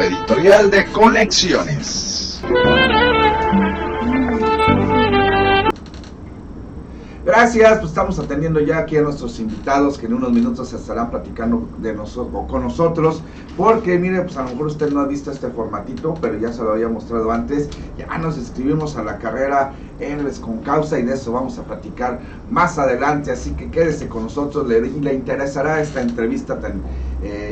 editorial de Conexiones. Gracias, pues estamos atendiendo ya aquí a nuestros invitados que en unos minutos se estarán platicando con nosotros, porque mire, pues a lo mejor usted no ha visto este formatito, pero ya se lo había mostrado antes. Ya nos inscribimos a la carrera Héroes con Causa y de eso vamos a platicar más adelante, así que quédese con nosotros, le interesará esta entrevista tan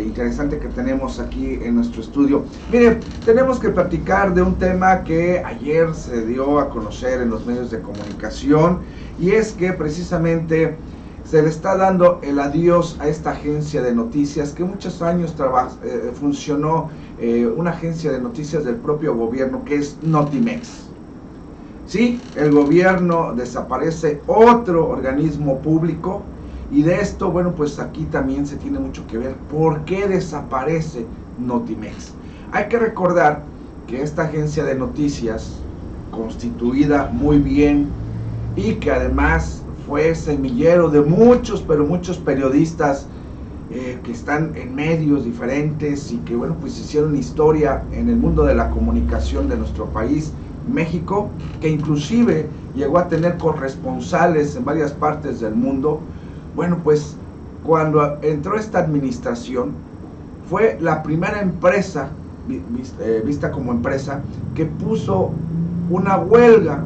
interesante que tenemos aquí en nuestro estudio. Mire, tenemos que platicar de un tema que ayer se dio a conocer en los medios de comunicación, y es que precisamente se le está dando el adiós a esta agencia de noticias que muchos años funcionó, una agencia de noticias del propio gobierno, que es Notimex. Sí, el gobierno desaparece otro organismo público, y de esto, bueno, pues aquí también se tiene mucho que ver. ¿Por qué desaparece Notimex? Hay que recordar que esta agencia de noticias, constituida muy bien, y que además fue semillero de muchos, pero muchos periodistas que están en medios diferentes y que, bueno, pues hicieron historia en el mundo de la comunicación de nuestro país, México, que inclusive llegó a tener corresponsales en varias partes del mundo. Bueno, pues cuando entró esta administración, fue la primera empresa, vista como empresa, que puso una huelga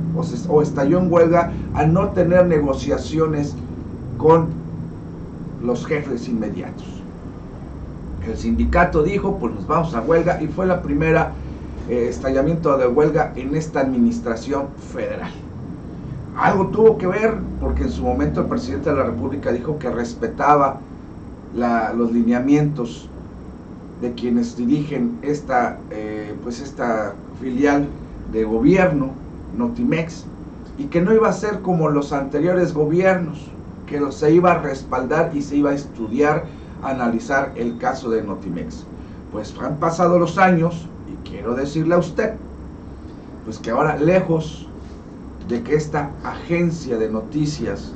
o estalló en huelga al no tener negociaciones con los jefes inmediatos. El sindicato dijo, pues nos vamos a huelga, y fue la primera estallamiento de huelga en esta administración federal. Algo tuvo que ver, porque en su momento el presidente de la República dijo que respetaba los lineamientos de quienes dirigen esta filial de gobierno, Notimex, y que no iba a ser como los anteriores gobiernos, que se iba a respaldar y se iba a estudiar, a analizar el caso de Notimex. Pues han pasado los años, y quiero decirle a usted, pues que ahora, lejos de que esta agencia de noticias,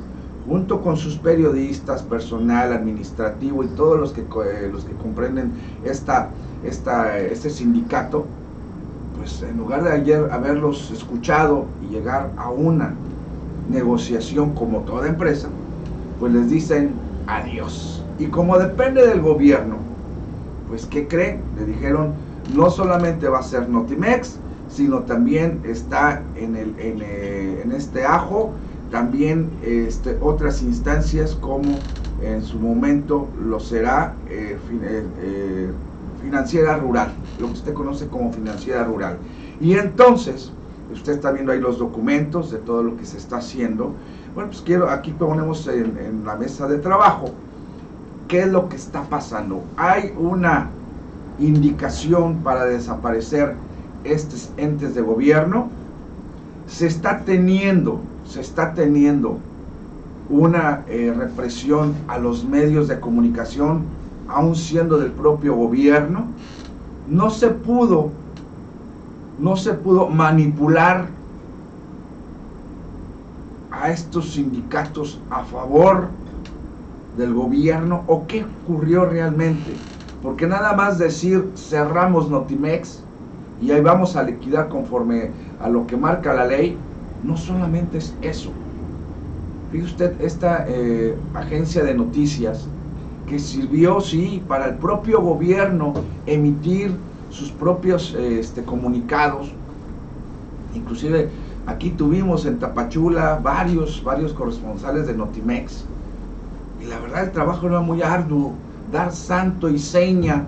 junto con sus periodistas, personal, administrativo y todos los que comprenden este sindicato, pues en lugar de ayer haberlos escuchado y llegar a una negociación como toda empresa, pues les dicen adiós. Y como depende del gobierno, pues ¿qué cree? Le dijeron, no solamente va a ser Notimex, sino también está en este ajo, también otras instancias como en su momento lo será Financiera Rural, lo que usted conoce como Financiera Rural. Y entonces, usted está viendo ahí los documentos de todo lo que se está haciendo. Bueno, pues aquí ponemos en la mesa de trabajo qué es lo que está pasando. Hay una indicación para desaparecer estos entes de gobierno. Se está teniendo una represión a los medios de comunicación, aún siendo del propio gobierno. No se pudo manipular a estos sindicatos a favor del gobierno. ¿O qué ocurrió realmente? Porque nada más decir cerramos Notimex y ahí vamos a liquidar conforme a lo que marca la ley, no solamente es eso. Fíjese usted, esta agencia de noticias que sirvió, sí, para el propio gobierno emitir sus propios comunicados. Inclusive aquí tuvimos en Tapachula varios corresponsales de Notimex, y la verdad el trabajo era muy arduo, dar santo y seña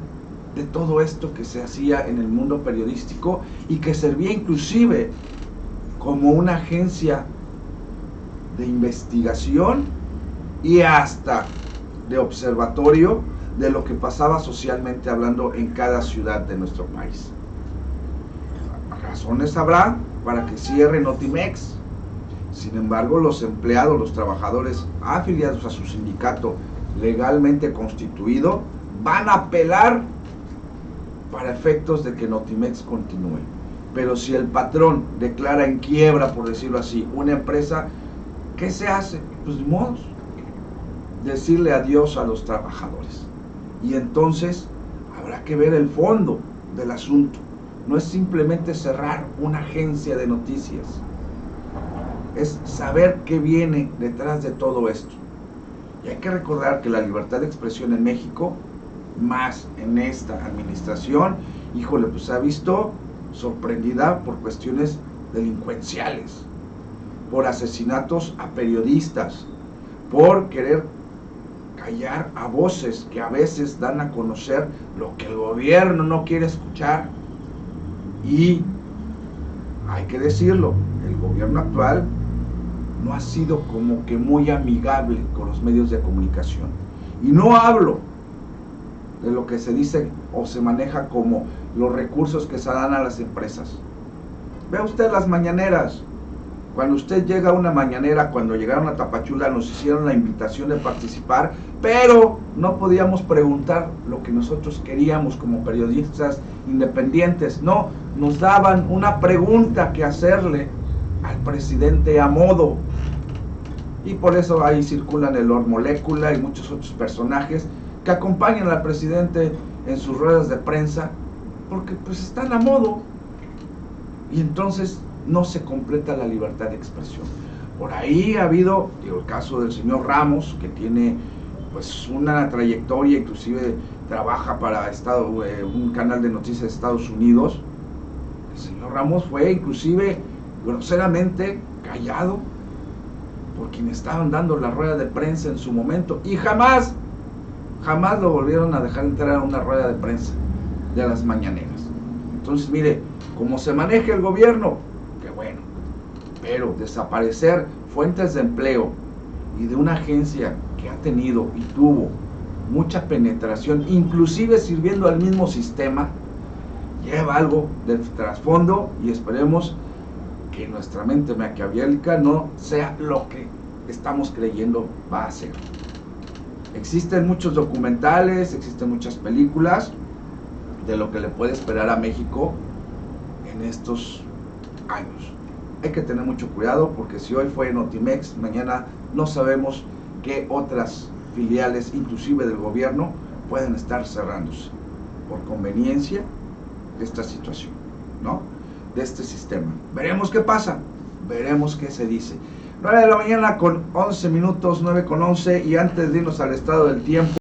de todo esto que se hacía en el mundo periodístico, y que servía inclusive como una agencia de investigación y hasta de observatorio de lo que pasaba socialmente hablando en cada ciudad de nuestro país. Razones habrá para que cierre Notimex. Sin embargo, los empleados, los trabajadores afiliados a su sindicato legalmente constituido, van a apelar para efectos de que Notimex continúe. Pero si el patrón declara en quiebra, por decirlo así, una empresa, ¿qué se hace? Pues de modos, decirle adiós a los trabajadores. Y entonces habrá que ver el fondo del asunto. No es simplemente cerrar una agencia de noticias, es saber qué viene detrás de todo esto. Y hay que recordar que la libertad de expresión en México, más en esta administración, híjole, pues se ha visto sorprendida por cuestiones delincuenciales, por asesinatos a periodistas, por querer callar a voces que a veces dan a conocer lo que el gobierno no quiere escuchar. Y hay que decirlo, el gobierno actual no ha sido como que muy amigable con los medios de comunicación. Y no hablo de lo que se dice o se maneja como los recursos que se dan a las empresas. Vea usted las mañaneras. Cuando usted llega a una mañanera, cuando llegaron a Tapachula, nos hicieron la invitación de participar, pero no podíamos preguntar lo que nosotros queríamos como periodistas independientes. No, nos daban una pregunta que hacerle al presidente a modo. Y por eso ahí circulan el Lord Molécula y muchos otros personajes que acompañan al presidente en sus ruedas de prensa, porque pues están a modo. Y entonces no se completa la libertad de expresión. Por ahí ha habido, el caso del señor Ramos, que tiene pues una trayectoria, inclusive trabaja para un canal de noticias de Estados Unidos. El señor Ramos fue inclusive groseramente callado por quienes estaban dando la rueda de prensa en su momento, y jamás lo volvieron a dejar entrar a una rueda de prensa de las mañaneras. Entonces, mire, como se maneja el gobierno, qué bueno, pero desaparecer fuentes de empleo y de una agencia que ha tenido y tuvo mucha penetración, inclusive sirviendo al mismo sistema, lleva algo de trasfondo, y esperemos que nuestra mente maquiavélica no sea lo que estamos creyendo va a ser. Existen muchos documentales, existen muchas películas de lo que le puede esperar a México en estos años. Hay que tener mucho cuidado, porque si hoy fue Notimex, mañana no sabemos qué otras filiales, inclusive del gobierno, pueden estar cerrándose por conveniencia de esta situación, ¿no? De este sistema. Veremos qué pasa, veremos qué se dice. 9 de la mañana con 11 minutos, 9 con 11, y antes de irnos al estado del tiempo,